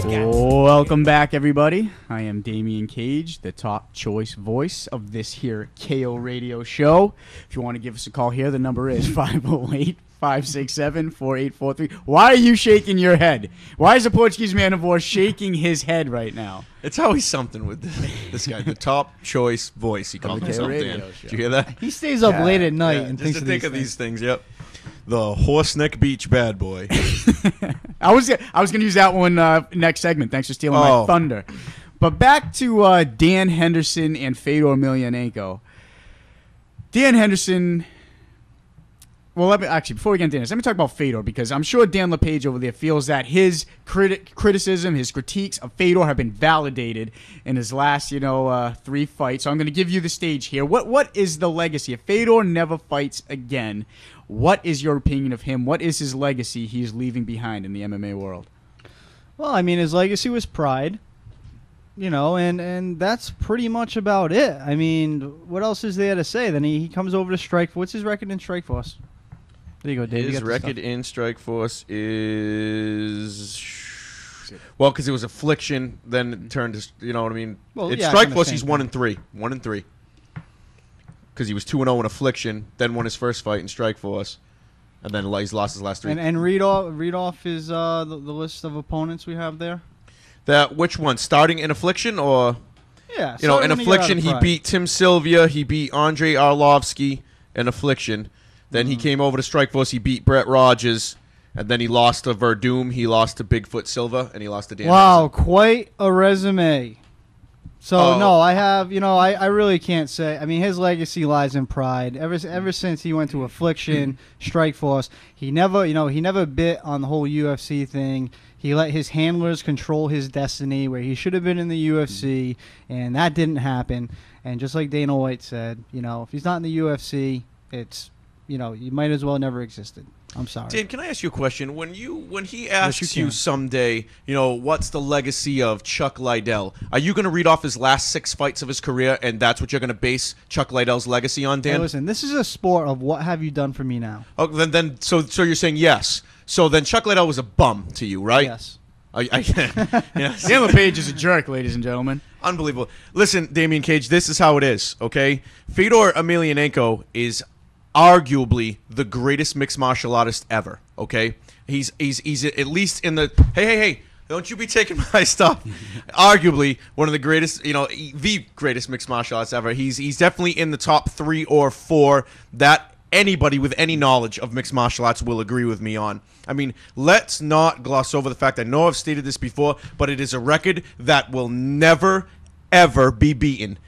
Welcome back, everybody. I am Damian Cage, the top choice voice of this here KO radio show. If you want to give us a call here, the number is 508-567-4843. Why are you shaking your head? Why is the Portuguese man of war shaking his head right now? It's always something with this guy, the top choice voice. He calls himself Dan. Did you hear that? He stays up late at night and just thinks to think of these things. Yep. The Horseneck Beach bad boy. I was gonna use that one next segment. Thanks for stealing my thunder. But back to Dan Henderson and Fedor Emelianenko. Dan Henderson. Well, before we get into this, let me talk about Fedor, because I'm sure Dan LePage over there feels that his criticism, his critiques of Fedor have been validated in his last, 3 fights. So I'm going to give you the stage here. What is the legacy? If Fedor never fights again, what is your opinion of him? What is his legacy he is leaving behind in the MMA world? Well, I mean, his legacy was pride, and that's pretty much about it. I mean, what else is there to say? Then he comes over to Strikeforce. What's his record in Strikeforce? There you go, Dave. His record in Strikeforce is... Well, because it was Affliction, then it turned to, you know what I mean? Well, it's yeah, Strikeforce, he's 1-3. 1-3. Because he was 2-0 in Affliction, then won his first fight in Strikeforce, and then he's lost his last 3. And read off his the list of opponents we have there. Which one? Starting in Affliction, or... Yeah. in Affliction, he beat Tim Sylvia, he beat Andrei Arlovsky in Affliction. Then he came over to Strikeforce, he beat Brett Rogers, and then he lost to Verdum, he lost to Bigfoot Silva, and he lost to Dan Wow, Henderson. quite a resume. So, no, I have, I really can't say. I mean, his legacy lies in pride. Ever since he went to Affliction, Strikeforce, he never bit on the whole UFC thing. He let his handlers control his destiny, where he should have been in the UFC, and that didn't happen. And just like Dana White said, if he's not in the UFC, it's... you might as well never existed. I'm sorry. Dan, can I ask you a question? When he asks you someday, what's the legacy of Chuck Liddell? Are you going to read off his last 6 fights of his career, and that's what you're going to base Chuck Liddell's legacy on, Dan? Hey, listen, this is a sport of what have you done for me now? Oh, so you're saying yes. So then Chuck Liddell was a bum to you, right? Yes. Yes. Dan LePage is a jerk, ladies and gentlemen. Unbelievable. Listen, Damian Cage, this is how it is, okay? Fedor Emelianenko is arguably the greatest mixed martial artist ever, okay? He's at least in the... Hey, don't you be taking my stuff. Arguably one of the greatest, the greatest mixed martial artists ever. He's definitely in the top 3 or 4 that anybody with any knowledge of mixed martial arts will agree with me on. I mean, let's not gloss over the fact, I know I've stated this before, but it is a record that will never, ever be beaten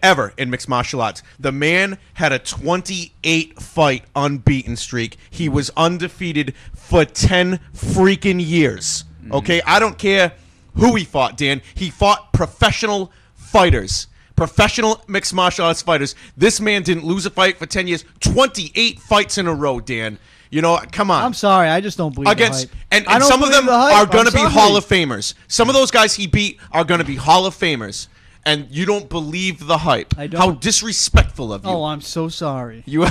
ever in mixed martial arts. The man had a 28-fight unbeaten streak. He was undefeated for 10 freaking years. Okay? I don't care who he fought, Dan. He fought professional fighters. Professional mixed martial arts fighters. This man didn't lose a fight for 10 years. 28 fights in a row, Dan. Come on. I'm sorry, I just don't believe the hype. And some of them are going to be Hall of Famers. Some of those guys he beat are going to be Hall of Famers. And you don't believe the hype. I don't. How disrespectful of you. Oh, I'm so sorry. Now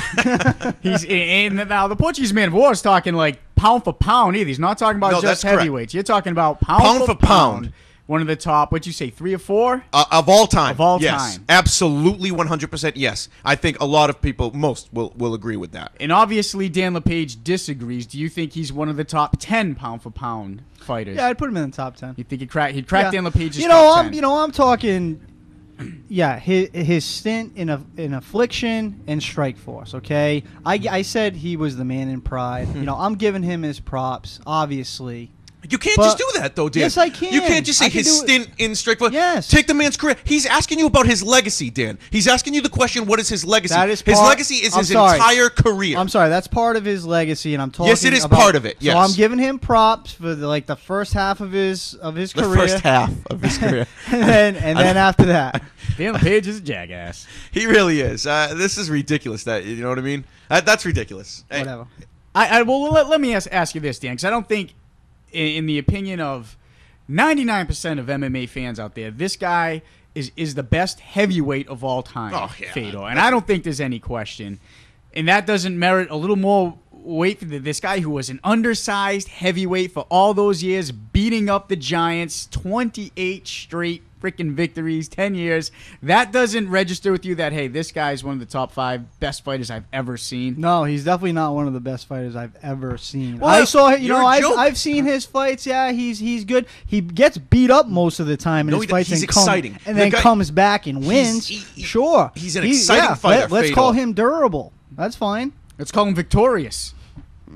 the Portuguese man of war is talking like pound for pound either. He's not talking about just heavyweights. You're talking about pound for pound. One of the top, what'd you say, 3 or 4? Of all time. Of all yes. time. Absolutely 100% yes. I think a lot of people, most will agree with that. And obviously Dan LePage disagrees. Do you think he's one of the top 10 pound for pound fighters? Yeah, I'd put him in the top 10. You think he'd crack Dan LePage's top 10? I'm talking... Yeah, his stint in Affliction and Strikeforce, okay? I said he was the man in pride. I'm giving him his props, obviously. You can't just do that, though, Dan. Yes, I can. You can't just say his stint in Strikeforce. Yes. Take the man's career. He's asking you about his legacy, Dan. He's asking you the question, what is his legacy? His legacy is his entire career. I'm sorry, that's part of his legacy, and I'm talking Yes, it is part of it, yes. So I'm giving him props for the first half of his career. The first half of his career. and then after that. Dan LePage is a jackass. He really is. This is ridiculous. You know what I mean? That's ridiculous. Whatever. Well, let me ask you this, Dan, because I don't think, in the opinion of 99% of MMA fans out there, this guy is the best heavyweight of all time, Fedor. And I don't think there's any question. And that doesn't merit a little more wait for this guy who was an undersized heavyweight for all those years, beating up the Giants, 28 straight freaking victories, 10 years. That doesn't register with you that, hey, this guy's one of the top 5 best fighters I've ever seen. No, he's definitely not one of the best fighters I've ever seen. Well, I saw, I've seen his fights. Yeah, he's good. He gets beat up most of the time in his fights. He's exciting. And then comes back and wins. Sure. He's an exciting fighter. Let's call him durable. That's fine. Let's call him victorious.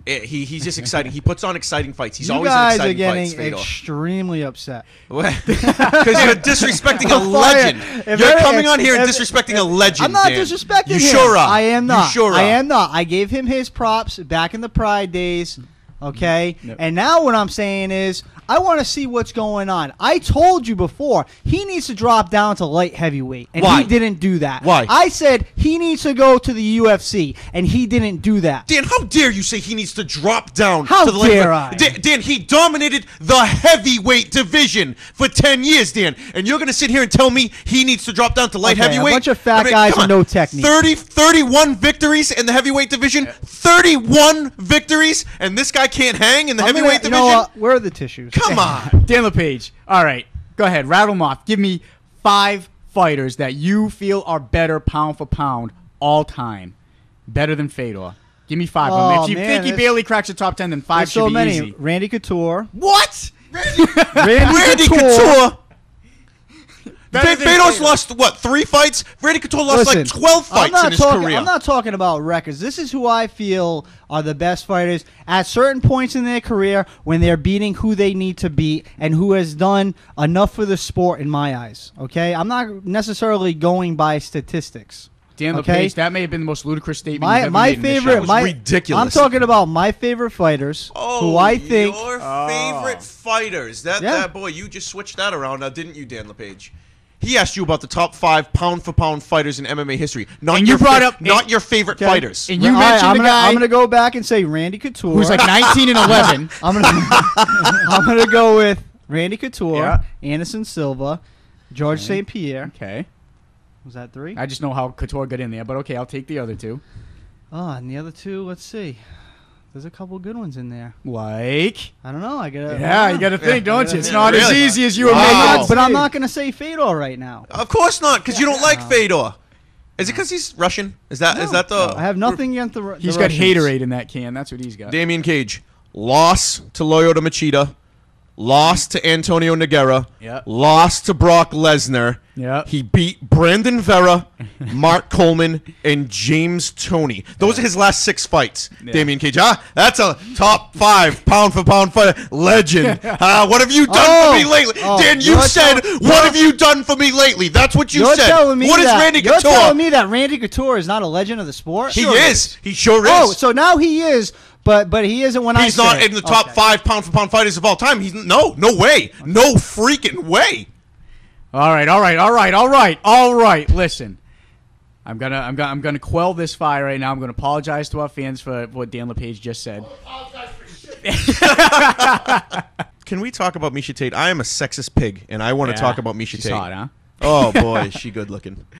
He's just exciting. He puts on exciting fights. He's you always guys in are exciting getting fights, Fedor. extremely upset. Because you're disrespecting a legend. You're coming on here and disrespecting a legend. I'm not Dan. disrespecting him. You sure are. I am not. You sure are. I am not. I gave him his props back in the Pride days. Okay? Yep. And now what I'm saying is I want to see what's going on. I told you before, he needs to drop down to light heavyweight, and Why? he didn't do that. Why? I said he needs to go to the UFC, and he didn't do that. Dan, how dare you say he needs to drop down How to the dare lightweight? I? Dan, he dominated the heavyweight division for 10 years, Dan. And you're going to sit here and tell me he needs to drop down to light Okay, heavyweight? a bunch of fat guys come with on. no technique. 31 victories in the heavyweight division. 31 victories, and this guy can't hang in the heavyweight division? You know what? Where are the tissues? Come on. Dan LePage. All right. Go ahead. Rattle them off. Give me 5 fighters that you feel are better pound for pound all time. Better than Fedor. Give me 5 of them. Oh, If you man, think he barely cracks the top 10, then 5 There's should so be many. easy. Randy Couture. What? Randy Couture. Better than Fedor's Fedor. lost, what, 3 fights? Randy Couture lost like 12 fights in his career. I'm not talking about records. This is who I feel are the best fighters at certain points in their career when they're beating who they need to beat and who has done enough for the sport in my eyes. Okay? I'm not necessarily going by statistics. Dan Okay? LePage, that may have been the most ludicrous statement you've ever My made in this favorite, show. was ridiculous. I'm talking about my favorite fighters who I think. Your favorite fighters. Yeah. That boy, you just switched that around now, didn't you, Dan LePage? He asked you about the top 5 pound-for-pound fighters in MMA history. Not And your you brought up- not your favorite Okay. fighters. And you mentioned I'm a guy going to go back and say Randy Couture. who's like 19 and 11. I'm gonna go with Randy Couture, Yeah. Anderson Silva, George St. Pierre. Okay. Was that 3? I just know how Couture got in there, but okay, I'll take the other 2. Oh, and the other 2, let's see. There's a couple good ones in there. Like? I don't know. I gotta. Yeah, you got to think, don't you? It's not as Really? easy as you were Wow. making it But I'm seem. not gonna say Fedor right now. Of course not, because you don't like Fedor. Is it because he's Russian? Is that the... I have nothing against the. He's the got Russians. haterade in that can. That's what he's got. Damian Cage, loss to Lyoto Machida, loss to Antonio Nogueira, Yep. loss to Brock Lesnar. Yep. He beat Brandon Vera, Mark Coleman, and James Toney. Those are his last 6 fights. Yeah. Damian Cage, that's a top 5 pound-for-pound fighter. Legend. What have you done for me lately? Dan, you you're said, what have you done for me lately? That's what you You're said. telling me What is that, Randy You're Couture? telling me that Randy Couture is not a legend of the sport? He is. He sure is. Oh, so now he is, but he isn't when He's I not say in the it. top Okay. 5 pound-for-pound fighters of all time. He's no way. No freaking way. All right. Listen, I'm gonna quell this fire right now. I'm gonna apologize to our fans for what Dan LePage just said. Can we talk about Misha Tate? I am a sexist pig, and I want to talk about Misha She's Tate. hot, huh? Oh boy, is she good looking.